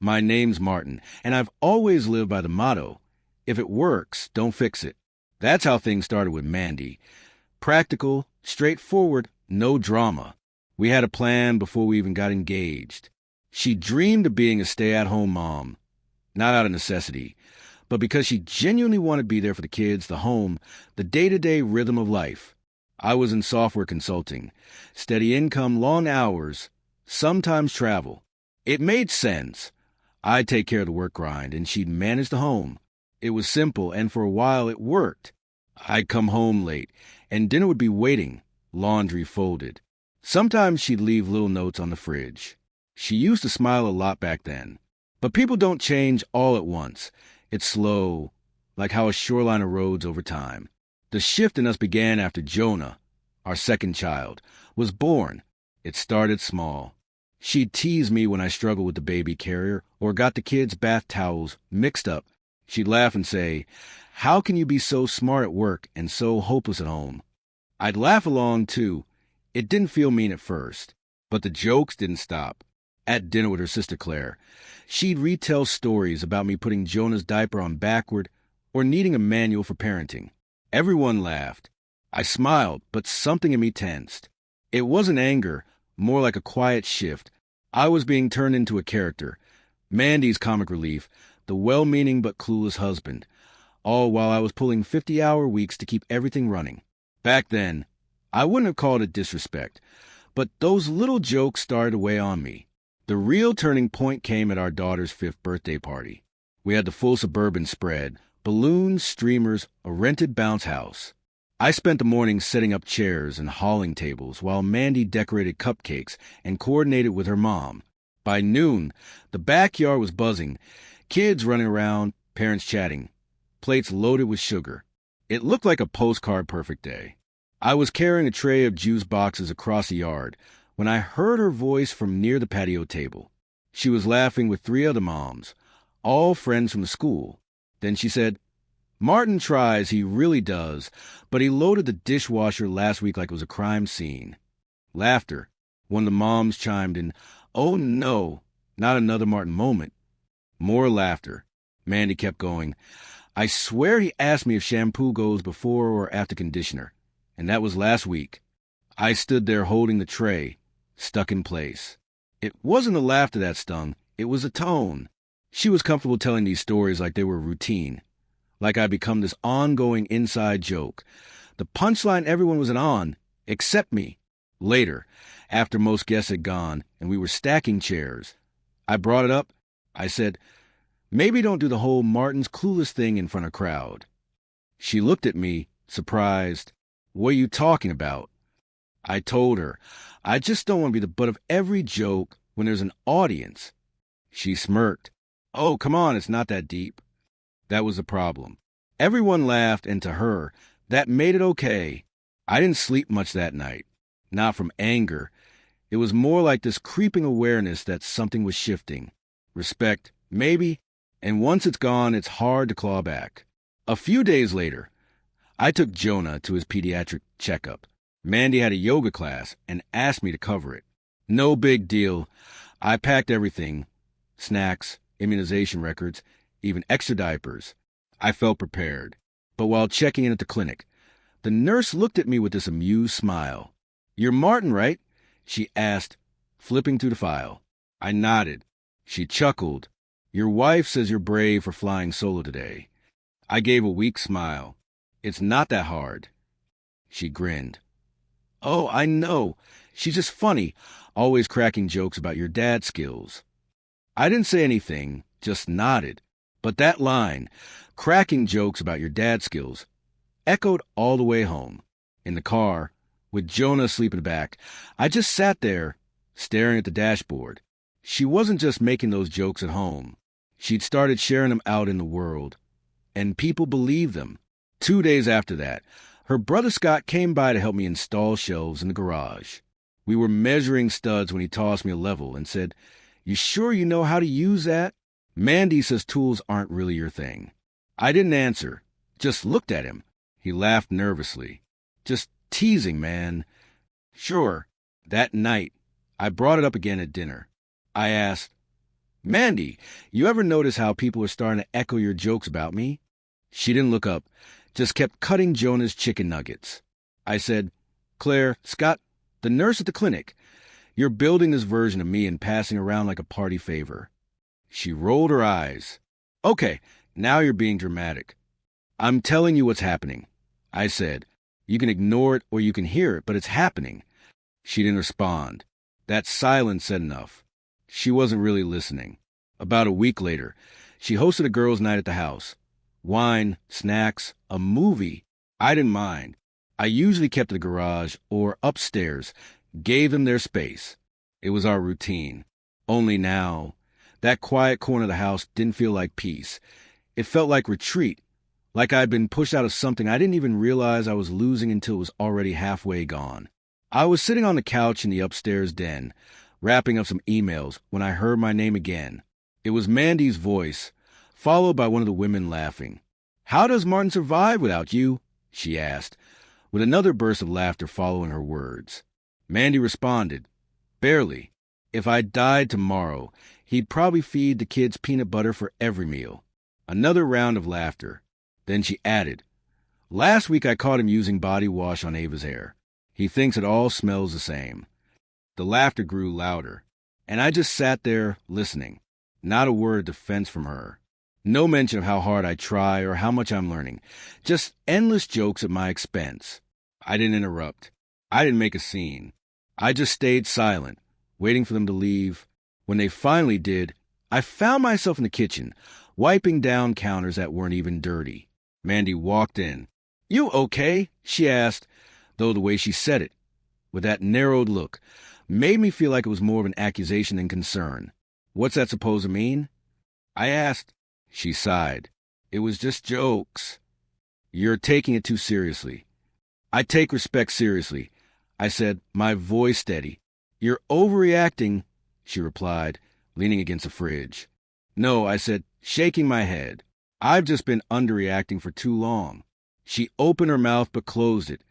My name's Martin, and I've always lived by the motto, if it works, don't fix it. That's how things started with Mandy. Practical, straightforward, no drama. We had a plan before we even got engaged. She dreamed of being a stay-at-home mom, not out of necessity, but because she genuinely wanted to be there for the kids, the home, the day-to-day rhythm of life. I was in software consulting, steady income, long hours, sometimes travel. It made sense. I'd take care of the work grind, and she'd manage the home. It was simple, and for a while it worked. I'd come home late, and dinner would be waiting, laundry folded. Sometimes she'd leave little notes on the fridge. She used to smile a lot back then. But people don't change all at once. It's slow, like how a shoreline erodes over time. The shift in us began after Jonah, our second child, was born. It started small. She'd tease me when I struggled with the baby carrier or got the kids' bath towels mixed up. She'd laugh and say, "How can you be so smart at work and so hopeless at home?" I'd laugh along, too. It didn't feel mean at first, but the jokes didn't stop. At dinner with her sister Claire, she'd retell stories about me putting Jonah's diaper on backward or needing a manual for parenting. Everyone laughed. I smiled, but something in me tensed. It wasn't anger, more like a quiet shift. I was being turned into a character, Mandy's comic relief, the well-meaning but clueless husband, all while I was pulling 50-hour weeks to keep everything running. Back then, I wouldn't have called it disrespect, but those little jokes started to weigh on me. The real turning point came at our daughter's 5th birthday party. We had the full suburban spread, balloons, streamers, a rented bounce house. I spent the morning setting up chairs and hauling tables while Mandy decorated cupcakes and coordinated with her mom. By noon, the backyard was buzzing, kids running around, parents chatting, plates loaded with sugar. It looked like a postcard perfect day. I was carrying a tray of juice boxes across the yard when I heard her voice from near the patio table. She was laughing with 3 other moms, all friends from the school. Then she said, "Martin tries, he really does, but he loaded the dishwasher last week like it was a crime scene." Laughter. One of the moms chimed in, "Oh no, not another Martin moment." More laughter. Mandy kept going, "I swear he asked me if shampoo goes before or after conditioner, and that was last week." I stood there holding the tray, stuck in place. It wasn't the laughter that stung, it was the tone. She was comfortable telling these stories like they were routine, like I'd become this ongoing inside joke. The punchline everyone was on, except me. Later, after most guests had gone and we were stacking chairs, I brought it up. I said, "Maybe don't do the whole Martin's clueless thing in front of a crowd." She looked at me, surprised. "What are you talking about?" I told her, "I just don't want to be the butt of every joke when there's an audience." She smirked. "Oh, come on, it's not that deep." That was the problem. Everyone laughed, and to her, that made it okay. I didn't sleep much that night. Not from anger. It was more like this creeping awareness that something was shifting. Respect, maybe, and once it's gone, it's hard to claw back. A few days later, I took Jonah to his pediatric checkup. Mandy had a yoga class and asked me to cover it. No big deal. I packed everything. Snacks, immunization records, even extra diapers. I felt prepared. But while checking in at the clinic, the nurse looked at me with this amused smile. "You're Martin, right?" she asked, flipping through the file. I nodded. She chuckled. "Your wife says you're brave for flying solo today." I gave a weak smile. "It's not that hard." She grinned. "Oh, I know. She's just funny, always cracking jokes about your dad's skills." I didn't say anything, just nodded. But that line, cracking jokes about your dad's skills, echoed all the way home. In the car, with Jonah asleep in the back, I just sat there, staring at the dashboard. She wasn't just making those jokes at home. She'd started sharing them out in the world. And people believed them. 2 days after that, her brother Scott came by to help me install shelves in the garage. We were measuring studs when he tossed me a level and said, "You sure you know how to use that?" Mandy says tools aren't really your thing. I didn't answer, just looked at him. He laughed nervously. "Just teasing, man." "Sure." That night, I brought it up again at dinner. I asked, Mandy, you ever notice how people are starting to echo your jokes about me? She didn't look up, just kept cutting Jonah's chicken nuggets. I said, Claire, Scott, the nurse at the clinic, you're building this version of me and passing around like a party favor. She rolled her eyes. Okay, now you're being dramatic. I'm telling you what's happening. I said, you can ignore it or you can hear it, but it's happening. She didn't respond. That silence said enough. She wasn't really listening. About a week later, she hosted a girls' night at the house. Wine, snacks, a movie. I didn't mind. I usually kept the garage or upstairs, gave them their space. It was our routine. Only now, that quiet corner of the house didn't feel like peace. It felt like retreat, like I'd been pushed out of something I didn't even realize I was losing until it was already halfway gone. I was sitting on the couch in the upstairs den, wrapping up some emails, when I heard my name again. It was Mandy's voice, followed by one of the women laughing. How does Martin survive without you? She asked, with another burst of laughter following her words. Mandy responded, barely. If I died tomorrow, he'd probably feed the kids peanut butter for every meal. Another round of laughter. Then she added, last week I caught him using body wash on Ava's hair. He thinks it all smells the same. The laughter grew louder, and I just sat there listening. Not a word of defense from her. No mention of how hard I try or how much I'm learning. Just endless jokes at my expense. I didn't interrupt. I didn't make a scene. I just stayed silent, waiting for them to leave. When they finally did, I found myself in the kitchen, wiping down counters that weren't even dirty. Mandy walked in. You okay? She asked, though the way she said it, with that narrowed look, made me feel like it was more of an accusation than concern. What's that supposed to mean? I asked. She sighed. It was just jokes. You're taking it too seriously. I take respect seriously, I said, my voice steady. You're overreacting, she replied, leaning against the fridge. No, I said, shaking my head. I've just been underreacting for too long. She opened her mouth but closed it,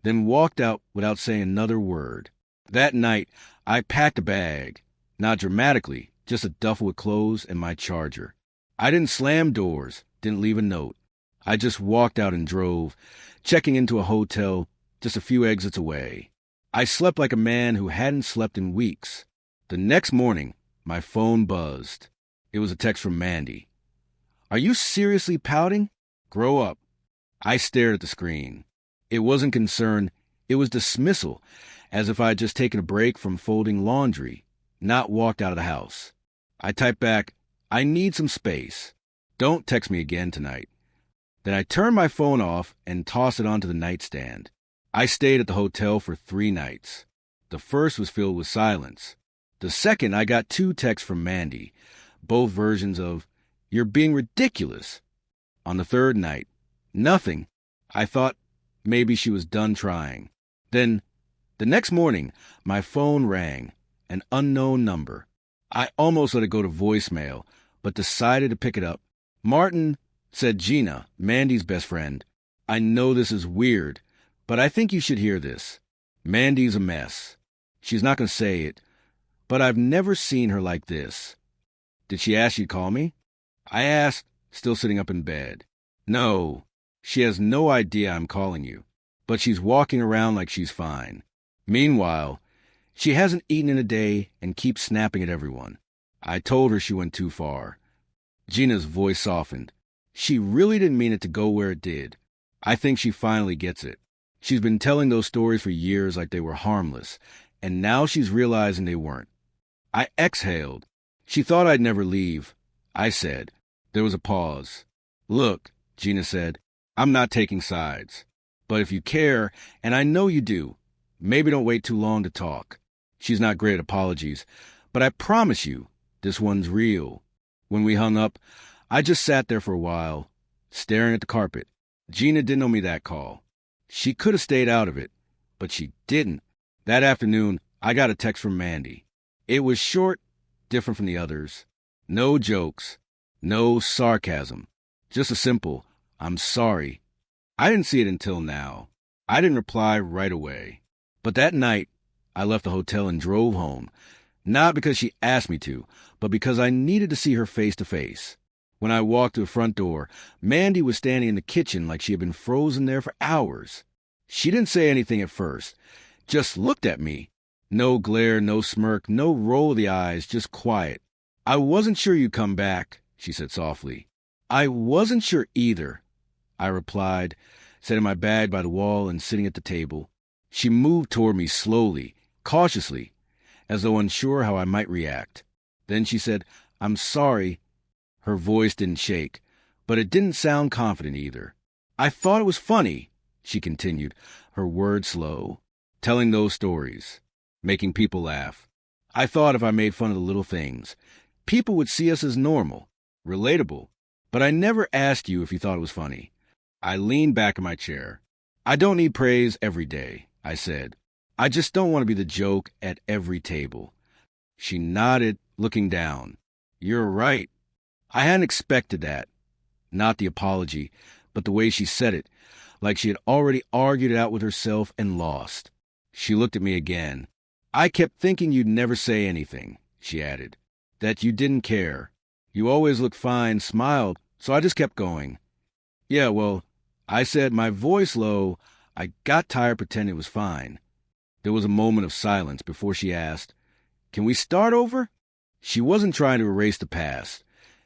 then walked out without saying another word. That night, I packed a bag. Not dramatically, just a duffel with clothes and my charger. I didn't slam doors, didn't leave a note. I just walked out and drove, checking into a hotel just a few exits away. I slept like a man who hadn't slept in weeks. The next morning, my phone buzzed. It was a text from Mandy. Are you seriously pouting? Grow up. I stared at the screen. It wasn't concern, it was dismissal, as if I had just taken a break from folding laundry, not walked out of the house. I typed back, I need some space. Don't text me again tonight. Then I turned my phone off and tossed it onto the nightstand. I stayed at the hotel for 3 nights. The first was filled with silence. The second, I got 2 texts from Mandy, both versions of, you're being ridiculous. On the third night, nothing. I thought maybe she was done trying. Then, the next morning, my phone rang, an unknown number. I almost let it go to voicemail, but decided to pick it up. Martin, said Gina, Mandy's best friend. I know this is weird, but I think you should hear this. Mandy's a mess. She's not going to say it, but I've never seen her like this. Did she ask you to call me? I asked, still sitting up in bed. No, she has no idea I'm calling you, but she's walking around like she's fine. Meanwhile, she hasn't eaten in a day and keeps snapping at everyone. I told her she went too far. Gina's voice softened. She really didn't mean it to go where it did. I think she finally gets it. She's been telling those stories for years like they were harmless, and now she's realizing they weren't. I exhaled. She thought I'd never leave. I said. There was a pause. Look, Gina said, I'm not taking sides. But if you care, and I know you do, maybe don't wait too long to talk. She's not great at apologies, but I promise you, this one's real. When we hung up, I just sat there for a while, staring at the carpet. Gina didn't owe me that call. She could have stayed out of it, but she didn't. That afternoon, I got a text from Mandy. It was short, different from the others. No jokes, no sarcasm. Just a simple, I'm sorry. I didn't see it until now. I didn't reply right away. But that night, I left the hotel and drove home, Not because she asked me to, but because I needed to see her face to face. When I walked to the front door, Mandy was standing in the kitchen like she had been frozen there for hours. She didn't say anything at first, just looked at me. No glare, no smirk, no roll of the eyes, just quiet. "I wasn't sure you'd come back," she said softly. "I wasn't sure either," I replied, setting my bag by the wall and sitting at the table. She moved toward me slowly, cautiously, as though unsure how I might react. Then she said, "I'm sorry." Her voice didn't shake, but it didn't sound confident either. "I thought it was funny," she continued, her words slow, telling those stories, making people laugh. "I thought if I made fun of the little things, people would see us as normal, relatable. But I never asked you if you thought it was funny." I leaned back in my chair. "I don't need praise every day," I said. "I just don't want to be the joke at every table." She nodded, looking down. "You're right." I hadn't expected that. Not the apology, but the way she said it, like she had already argued it out with herself and lost. She looked at me again. "I kept thinking you'd never say anything," she added. "That you didn't care. You always looked fine, smiled, so I just kept going." "Yeah, well," I said, my voice low. I got tired pretending it was fine. There was a moment of silence before she asked, "Can we start over?" She wasn't trying to erase the past,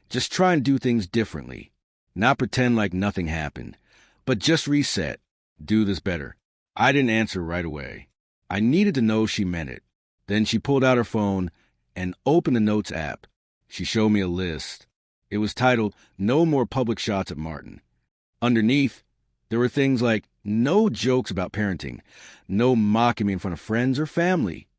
just trying to do things differently. Not pretend like nothing happened, but just reset, do this better. I didn't answer right away. I needed to know she meant it. Then she pulled out her phone and opened the Notes app. She showed me a list. It was titled, "No More Public Shots at Martin." Underneath, there were things like, "No jokes about parenting," "No mocking me in front of friends or family."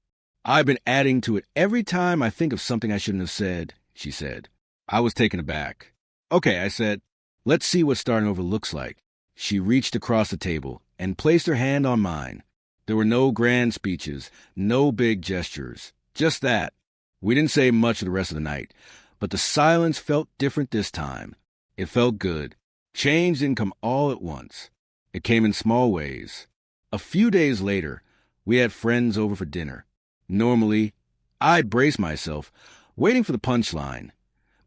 "I've been adding to it every time I think of something I shouldn't have said," she said. I was taken aback. "Okay," I said. "Let's see what starting over looks like." She reached across the table and placed her hand on mine. There were no grand speeches, no big gestures, just that. We didn't say much of the rest of the night, but the silence felt different this time. It felt good. Change didn't come all at once. It came in small ways. A few days later, we had friends over for dinner. Normally, I'd brace myself, waiting for the punchline,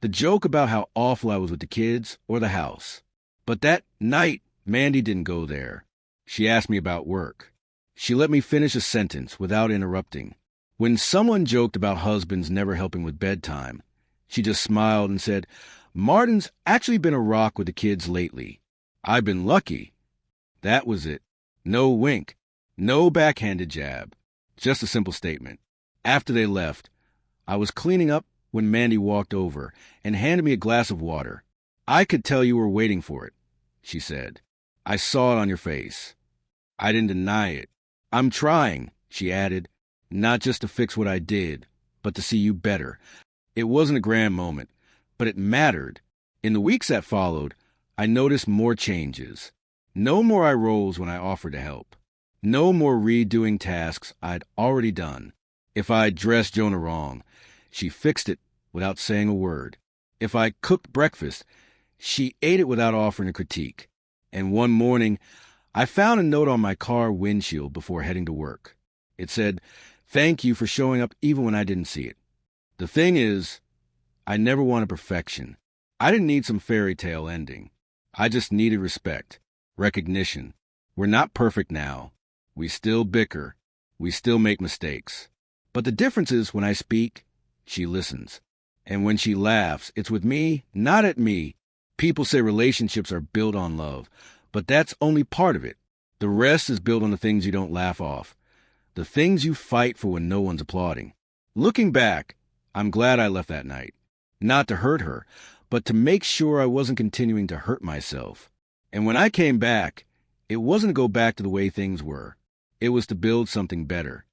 the joke about how awful I was with the kids or the house. But that night, Mandy didn't go there. She asked me about work. She let me finish a sentence without interrupting. When someone joked about husbands never helping with bedtime, she just smiled and said, "Martin's actually been a rock with the kids lately. I've been lucky." That was it. No wink. No backhanded jab. Just a simple statement. After they left, I was cleaning up when Mandy walked over and handed me a glass of water. "I could tell you were waiting for it," she said. "I saw it on your face." I didn't deny it. "I'm trying," she added, "not just to fix what I did, but to see you better." It wasn't a grand moment, but it mattered. In the weeks that followed, I noticed more changes. No more eye rolls when I offered to help. No more redoing tasks I'd already done. If I dressed Jonah wrong, she fixed it without saying a word. If I cooked breakfast, she ate it without offering a critique. And one morning, I found a note on my car windshield before heading to work. It said, "Thank you for showing up even when I didn't see it." The thing is, I never wanted perfection. I didn't need some fairy tale ending. I just needed respect, recognition. We're not perfect now. We still bicker. We still make mistakes. But the difference is when I speak, she listens. And when she laughs, it's with me, not at me. People say relationships are built on love, but that's only part of it. The rest is built on the things you don't laugh off, the things you fight for when no one's applauding. Looking back, I'm glad I left that night. Not to hurt her, but to make sure I wasn't continuing to hurt myself. And when I came back, it wasn't to go back to the way things were. It was to build something better.